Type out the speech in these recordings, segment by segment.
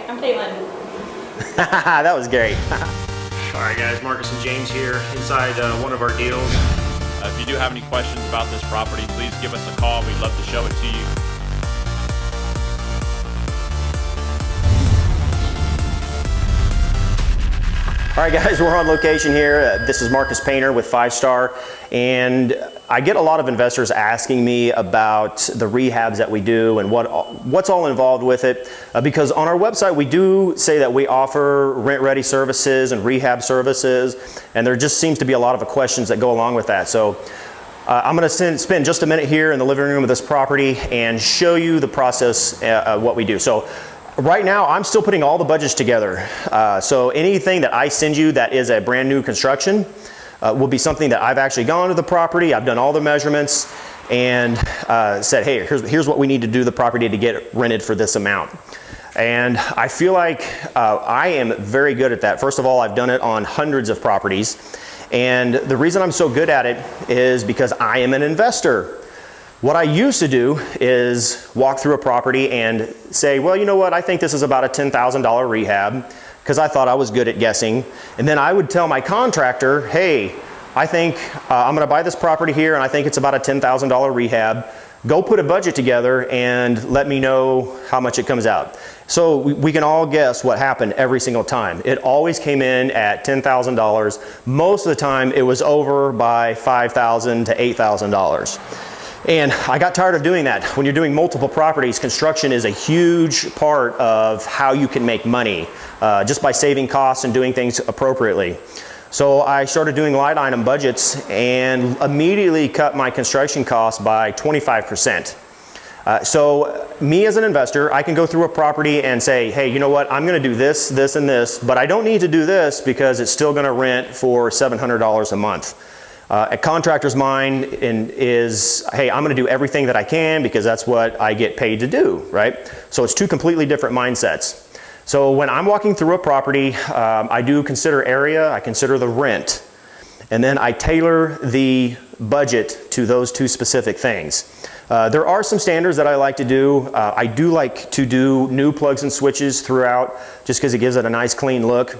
I'm Caitlin. That was great. All right, guys, Marcus and James here inside one of our deals. If you do have any questions about this property, please give us a call. We'd love to show it to you. All right, guys, we're on location here. This is Marcus Painter with 5 Star, and I get a lot of investors asking me about the rehabs that we do and what's all involved with it, because on our website we do say that we offer rent-ready services and rehab services, and there just seems to be a lot of questions that go along with that. So I'm going to spend just a minute here in the living room of this property and show you the process of what we do. So right now, I'm still putting all the budgets together. So anything that I send you that is a brand new construction will be something that I've actually gone to the property, I've done all the measurements, and said, hey, here's what we need to do to the property to get rented for this amount. And I feel like I am very good at that. First of all, I've done it on hundreds of properties. And the reason I'm so good at it is because I am an investor. What I used to do is walk through a property and say, well, you know what, I think this is about a $10,000 rehab, because I thought I was good at guessing. And then I would tell my contractor, hey, I think I'm going to buy this property here and I think it's about a $10,000 rehab. Go put a budget together and let me know how much it comes out. So we can all guess what happened every single time. It always came in at $10,000. Most of the time it was over by $5,000 to $8,000. And I got tired of doing that. When you're doing multiple properties, construction is a huge part of how you can make money, just by saving costs and doing things appropriately. So I started doing line item budgets and immediately cut my construction costs by 25%. So me as an investor, I can go through a property and say, hey, you know what, I'm going to do this, this, and this, but I don't need to do this because it's still going to rent for $700 a month. A contractor's mind is, hey, I'm going to do everything that I can because that's what I get paid to do, right? So it's two completely different mindsets. So when I'm walking through a property, I do consider area, I consider the rent, and then I tailor the budget to those two specific things. There are some standards that I like to do. I do like to do new plugs and switches throughout just because it gives it a nice clean look.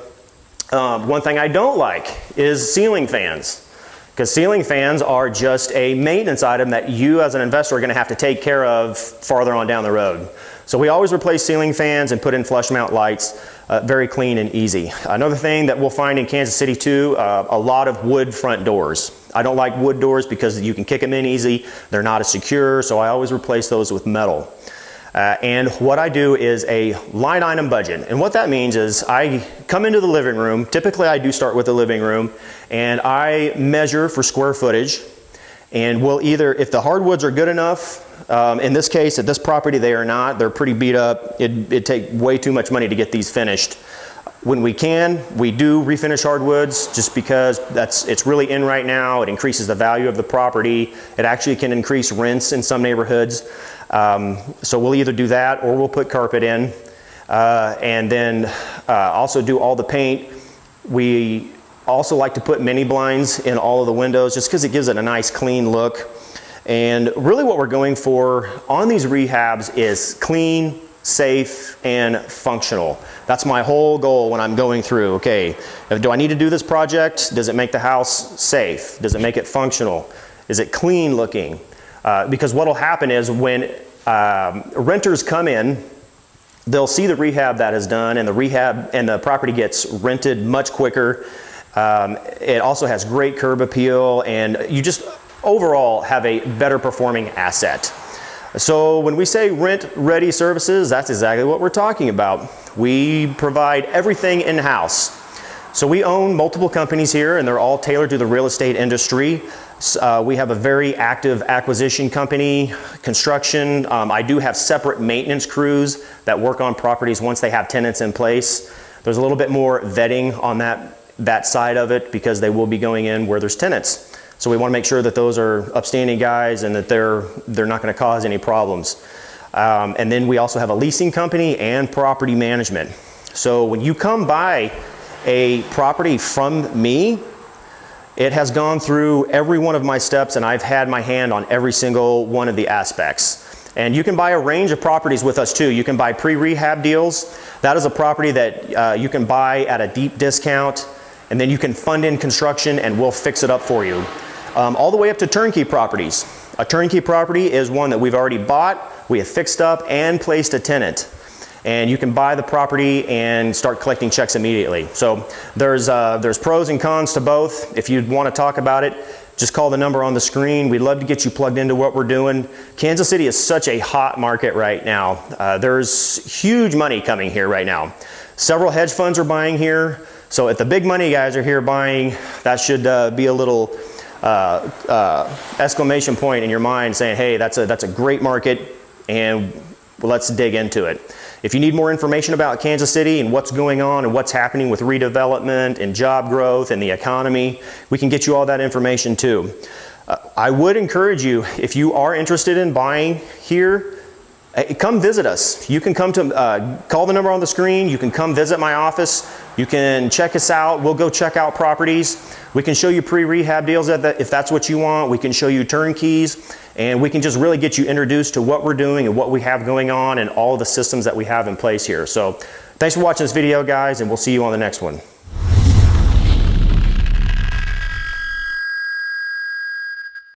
One thing I don't like is ceiling fans. Because ceiling fans are just a maintenance item that you as an investor are going to have to take care of farther on down the road. So we always replace ceiling fans and put in flush mount lights, very clean and easy. Another thing that we'll find in Kansas City too, a lot of wood front doors. I don't like wood doors because you can kick them in easy. They're not as secure, so I always replace those with metal. And what I do is a line item budget. And what that means is I come into the living room. Typically I do start with the living room and I measure for square footage, and we'll either, if the hardwoods are good enough, in this case at this property they are not, they're pretty beat up. It'd take way too much money to get these finished. When we can, we do refinish hardwoods just because it's really in right now. It increases the value of the property. It actually can increase rents in some neighborhoods. So we'll either do that or we'll put carpet in, and then also do all the paint. We also like to put mini blinds in all of the windows just because it gives it a nice clean look. And really what we're going for on these rehabs is clean, safe, and functional. That's my whole goal when I'm going through, okay, do I need to do this project? Does it make the house safe? Does it make it functional? Is it clean looking? Because what will happen is when renters come in, they'll see the rehab that is done, and the property gets rented much quicker. It also has great curb appeal, and you just overall have a better performing asset. So when we say rent-ready services, that's exactly what we're talking about. We provide everything in-house. So we own multiple companies here, and they're all tailored to the real estate industry. We have a very active acquisition company, construction. I do have separate maintenance crews that work on properties once they have tenants in place. There's a little bit more vetting on that side of it because they will be going in where there's tenants. So we want to make sure that those are upstanding guys and that they're not going to cause any problems. And then we also have a leasing company and property management. So when you come buy a property from me, it has gone through every one of my steps and I've had my hand on every single one of the aspects. And you can buy a range of properties with us too. You can buy pre-rehab deals. That is a property that you can buy at a deep discount, and then you can fund in construction and we'll fix it up for you. All the way up to turnkey properties. A turnkey property is one that we've already bought, we have fixed up and placed a tenant. And you can buy the property and start collecting checks immediately. So there's pros and cons to both. If you want to talk about it, just call the number on the screen. We'd love to get you plugged into what we're doing. Kansas City is such a hot market right now. There's huge money coming here right now. Several hedge funds are buying here. So if the big money guys are here buying, that should be a little exclamation point in your mind saying, hey, that's a great market, and let's dig into it. If you need more information about Kansas City and what's going on and what's happening with redevelopment and job growth and the economy, we can get you all that information too. I would encourage you, if you are interested in buying here, come visit us. You can come to, call the number on the screen, you can come visit my office, you can check us out, we'll go check out properties. We can show you pre-rehab deals if that's what you want. We can show you turnkeys, and we can just really get you introduced to what we're doing and what we have going on and all of the systems that we have in place here. So thanks for watching this video, guys, and we'll see you on the next one.